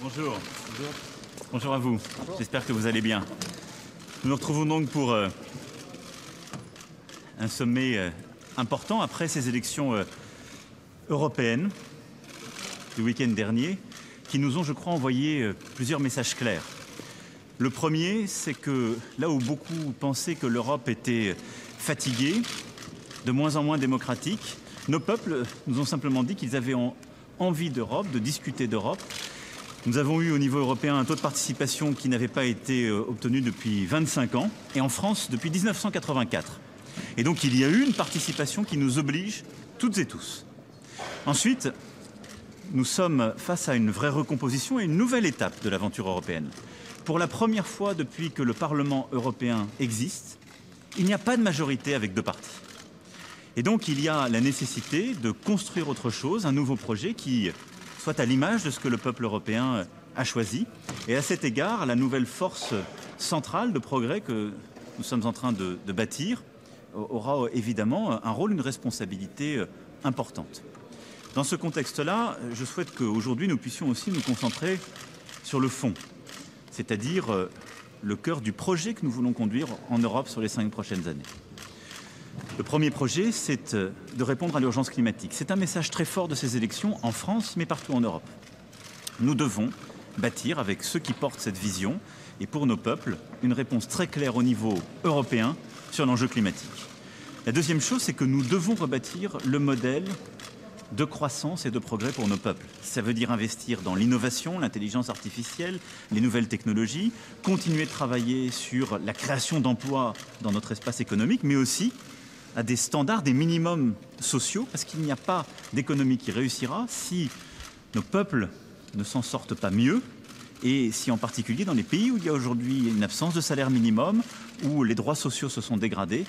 Bonjour. Bonjour à vous. J'espère que vous allez bien. Nous nous retrouvons donc pour un sommet important après ces élections européennes du week-end dernier qui nous ont, je crois, envoyé plusieurs messages clairs. Le premier, c'est que là où beaucoup pensaient que l'Europe était fatiguée, de moins en moins démocratique, nos peuples nous ont simplement dit qu'ils avaient envie d'Europe, de discuter d'Europe. Nous avons eu au niveau européen un taux de participation qui n'avait pas été obtenu depuis 25 ans, et en France depuis 1984. Et donc il y a eu une participation qui nous oblige toutes et tous. Ensuite, nous sommes face à une vraie recomposition et une nouvelle étape de l'aventure européenne. Pour la première fois depuis que le Parlement européen existe, il n'y a pas de majorité avec deux partis. Et donc il y a la nécessité de construire autre chose, un nouveau projet qui soit à l'image de ce que le peuple européen a choisi. Et à cet égard, la nouvelle force centrale de progrès que nous sommes en train de bâtir aura évidemment un rôle, une responsabilité importante. Dans ce contexte-là, je souhaite qu'aujourd'hui nous puissions aussi nous concentrer sur le fond, c'est-à-dire le cœur du projet que nous voulons conduire en Europe sur les 5 prochaines années. Le premier projet, c'est de répondre à l'urgence climatique. C'est un message très fort de ces élections en France, mais partout en Europe. Nous devons bâtir avec ceux qui portent cette vision et pour nos peuples une réponse très claire au niveau européen sur l'enjeu climatique. La deuxième chose, c'est que nous devons rebâtir le modèle de croissance et de progrès pour nos peuples. Ça veut dire investir dans l'innovation, l'intelligence artificielle, les nouvelles technologies, continuer de travailler sur la création d'emplois dans notre espace économique, mais aussi à des standards, des minimums sociaux, parce qu'il n'y a pas d'économie qui réussira si nos peuples ne s'en sortent pas mieux, et si en particulier dans les pays où il y a aujourd'hui une absence de salaire minimum, où les droits sociaux se sont dégradés,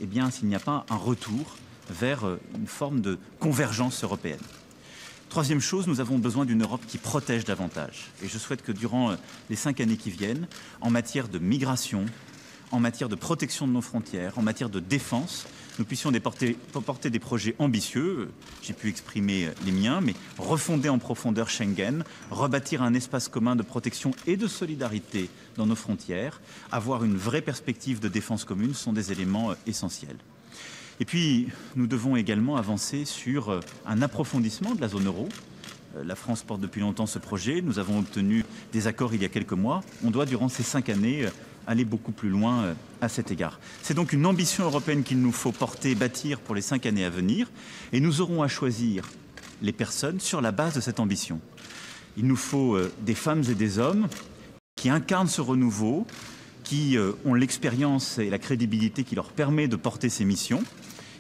eh bien s'il n'y a pas un retour vers une forme de convergence européenne. Troisième chose, nous avons besoin d'une Europe qui protège davantage. Et je souhaite que durant les 5 années qui viennent, en matière de migration, en matière de protection de nos frontières, en matière de défense, nous puissions porter des projets ambitieux. J'ai pu exprimer les miens, mais refonder en profondeur Schengen, rebâtir un espace commun de protection et de solidarité dans nos frontières, avoir une vraie perspective de défense commune sont des éléments essentiels. Et puis, nous devons également avancer sur un approfondissement de la zone euro. La France porte depuis longtemps ce projet. Nous avons obtenu des accords il y a quelques mois. On doit, durant ces 5 années, aller beaucoup plus loin à cet égard. C'est donc une ambition européenne qu'il nous faut porter, bâtir pour les 5 années à venir. Et nous aurons à choisir les personnes sur la base de cette ambition. Il nous faut des femmes et des hommes qui incarnent ce renouveau, qui ont l'expérience et la crédibilité qui leur permet de porter ces missions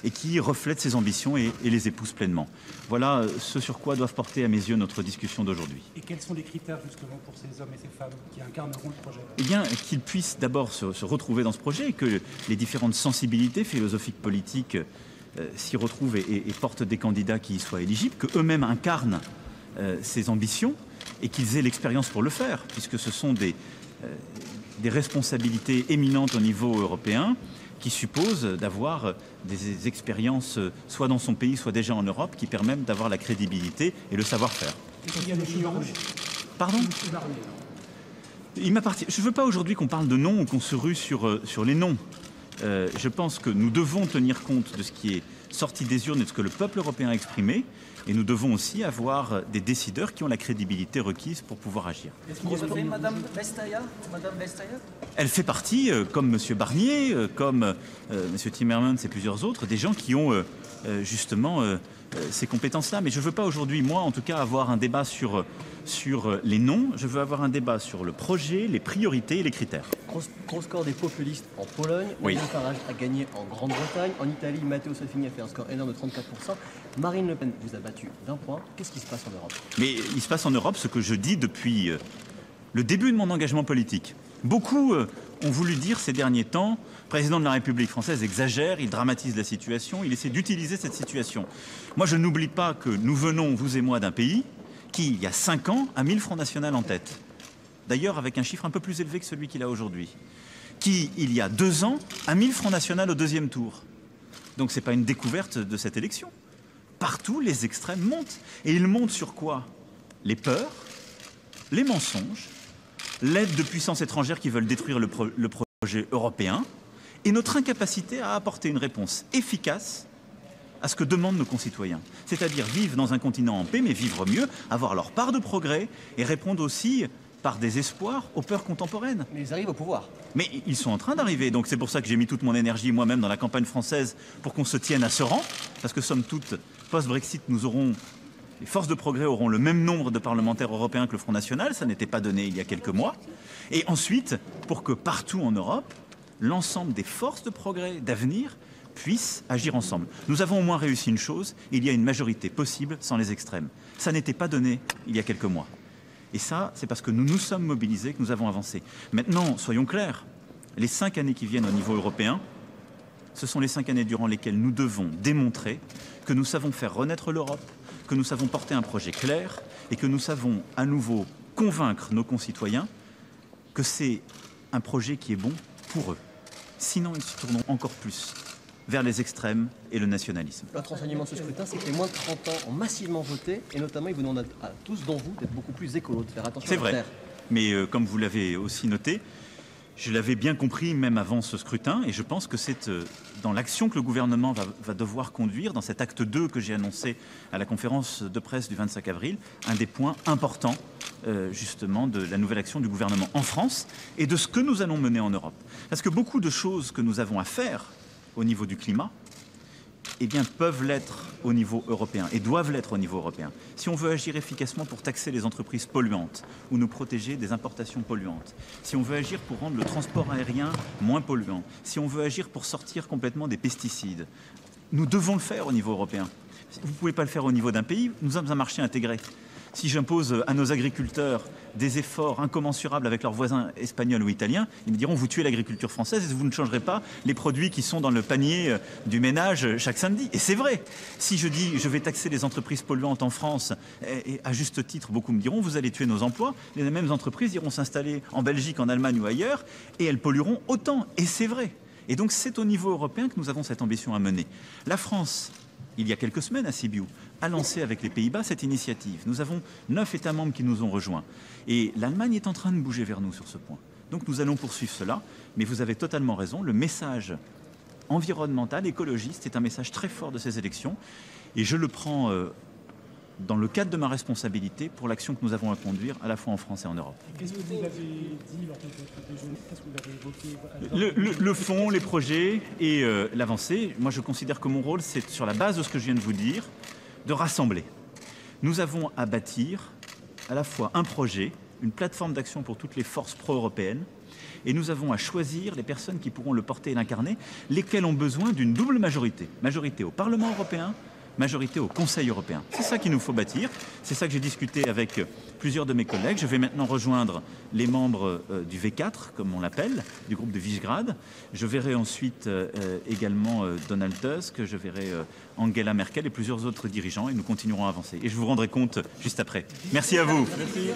et qui reflètent ces ambitions et les épousent pleinement. Voilà ce sur quoi doivent porter à mes yeux notre discussion d'aujourd'hui. Et quels sont les critères justement pour ces hommes et ces femmes qui incarneront le projet? Eh bien, qu'ils puissent d'abord se retrouver dans ce projet et que les différentes sensibilités philosophiques, politiques s'y retrouvent et portent des candidats qui y soient éligibles, qu'eux-mêmes incarnent ces ambitions et qu'ils aient l'expérience pour le faire, puisque ce sont des responsabilités éminentes au niveau européen qui supposent d'avoir des expériences soit dans son pays, soit déjà en Europe, qui permettent d'avoir la crédibilité et le savoir-faire. Il y a les cheveux rouges. Pardon ? Il m'appartient. Je ne veux pas aujourd'hui qu'on parle de noms ou qu'on se rue sur les noms. Je pense que nous devons tenir compte de ce qui est sorti des urnes et de ce que le peuple européen a exprimé. Et nous devons aussi avoir des décideurs qui ont la crédibilité requise pour pouvoir agir. Vous avez Madame Vestager? Elle fait partie, comme M. Barnier, comme M. Timmermans et plusieurs autres, des gens qui ont justement ces compétences-là. Mais je ne veux pas aujourd'hui, moi en tout cas, avoir un débat sur les noms. Je veux avoir un débat sur le projet, les priorités et les critères. Gros score des populistes en Pologne. Oui. Nigel Farage a gagné en Grande-Bretagne. En Italie, Matteo Salvini a fait un score énorme de 34%. Marine Le Pen vous a battu d'1 point. Qu'est-ce qui se passe en Europe? Mais il se passe en Europe ce que je dis depuis le début de mon engagement politique. Beaucoup ont voulu dire ces derniers temps, le président de la République française exagère, il dramatise la situation, il essaie d'utiliser cette situation. Moi, je n'oublie pas que nous venons, vous et moi, d'un pays qui, il y a 5 ans, a mis le Front National en tête. D'ailleurs, avec un chiffre un peu plus élevé que celui qu'il a aujourd'hui. Qui, il y a 2 ans, a mis le Front National au 2e tour. Donc, ce n'est pas une découverte de cette élection. Partout, les extrêmes montent. Et ils montent sur quoi? Les peurs, les mensonges, l'aide de puissances étrangères qui veulent détruire le projet européen et notre incapacité à apporter une réponse efficace à ce que demandent nos concitoyens. C'est-à-dire vivre dans un continent en paix, mais vivre mieux, avoir leur part de progrès et répondre aussi par des espoirs aux peurs contemporaines. Mais ils arrivent au pouvoir. Mais ils sont en train d'arriver, donc c'est pour ça que j'ai mis toute mon énergie moi-même dans la campagne française pour qu'on se tienne à ce rang, parce que somme toute, post-Brexit, les forces de progrès auront le même nombre de parlementaires européens que le Front National, ça n'était pas donné il y a quelques mois. Et ensuite, pour que partout en Europe, l'ensemble des forces de progrès d'avenir puissent agir ensemble. Nous avons au moins réussi une chose, il y a une majorité possible sans les extrêmes. Ça n'était pas donné il y a quelques mois. Et ça, c'est parce que nous nous sommes mobilisés que nous avons avancé. Maintenant, soyons clairs, les 5 années qui viennent au niveau européen, ce sont les 5 années durant lesquelles nous devons démontrer que nous savons faire renaître l'Europe, que nous savons porter un projet clair et que nous savons à nouveau convaincre nos concitoyens que c'est un projet qui est bon pour eux. Sinon, ils se tourneront encore plus vers les extrêmes et le nationalisme. L'autre enseignement de ce scrutin, c'est que les moins de 30 ans ont massivement voté, et notamment, ils vous demandent à tous, dont vous, d'être beaucoup plus écolo, de faire attention à C'est la vrai, terre. mais comme vous l'avez aussi noté, je l'avais bien compris même avant ce scrutin, et je pense que c'est dans l'action que le gouvernement va devoir conduire, dans cet acte 2 que j'ai annoncé à la conférence de presse du 25 avril, un des points importants justement de la nouvelle action du gouvernement en France et de ce que nous allons mener en Europe. Parce que beaucoup de choses que nous avons à faire au niveau du climat, eh bien, peuvent l'être au niveau européen et doivent l'être au niveau européen. Si on veut agir efficacement pour taxer les entreprises polluantes ou nous protéger des importations polluantes, si on veut agir pour rendre le transport aérien moins polluant, si on veut agir pour sortir complètement des pesticides, nous devons le faire au niveau européen. Vous ne pouvez pas le faire au niveau d'un pays, nous sommes un marché intégré. Si j'impose à nos agriculteurs des efforts incommensurables avec leurs voisins espagnols ou italiens, ils me diront vous tuez l'agriculture française et vous ne changerez pas les produits qui sont dans le panier du ménage chaque samedi. Et c'est vrai. Si je dis je vais taxer les entreprises polluantes en France, et à juste titre, beaucoup me diront vous allez tuer nos emplois, les mêmes entreprises iront s'installer en Belgique, en Allemagne ou ailleurs et elles pollueront autant. Et c'est vrai. Et donc c'est au niveau européen que nous avons cette ambition à mener. La France, il y a quelques semaines à Sibiu, a lancé avec les Pays-Bas cette initiative. Nous avons 9 États membres qui nous ont rejoints. Et l'Allemagne est en train de bouger vers nous sur ce point. Donc nous allons poursuivre cela. Mais vous avez totalement raison, le message environnemental, écologiste, est un message très fort de ces élections. Et je le prends dans le cadre de ma responsabilité pour l'action que nous avons à conduire à la fois en France et en Europe. Qu'est-ce que vous avez dit lors de votre déjeuner? Qu'est-ce que vous avez évoqué? Le fond, les projets et l'avancée. Moi, je considère que mon rôle, c'est, sur la base de ce que je viens de vous dire, de rassembler. Nous avons à bâtir à la fois un projet, une plateforme d'action pour toutes les forces pro-européennes, et nous avons à choisir les personnes qui pourront le porter et l'incarner, lesquelles ont besoin d'une double majorité. Majorité au Parlement européen, majorité au Conseil européen. C'est ça qu'il nous faut bâtir. C'est ça que j'ai discuté avec plusieurs de mes collègues. Je vais maintenant rejoindre les membres du V4, comme on l'appelle, du groupe de Visegrad. Je verrai ensuite également Donald Tusk, je verrai Angela Merkel et plusieurs autres dirigeants et nous continuerons à avancer. Et je vous rendrai compte juste après. Merci à vous. Merci.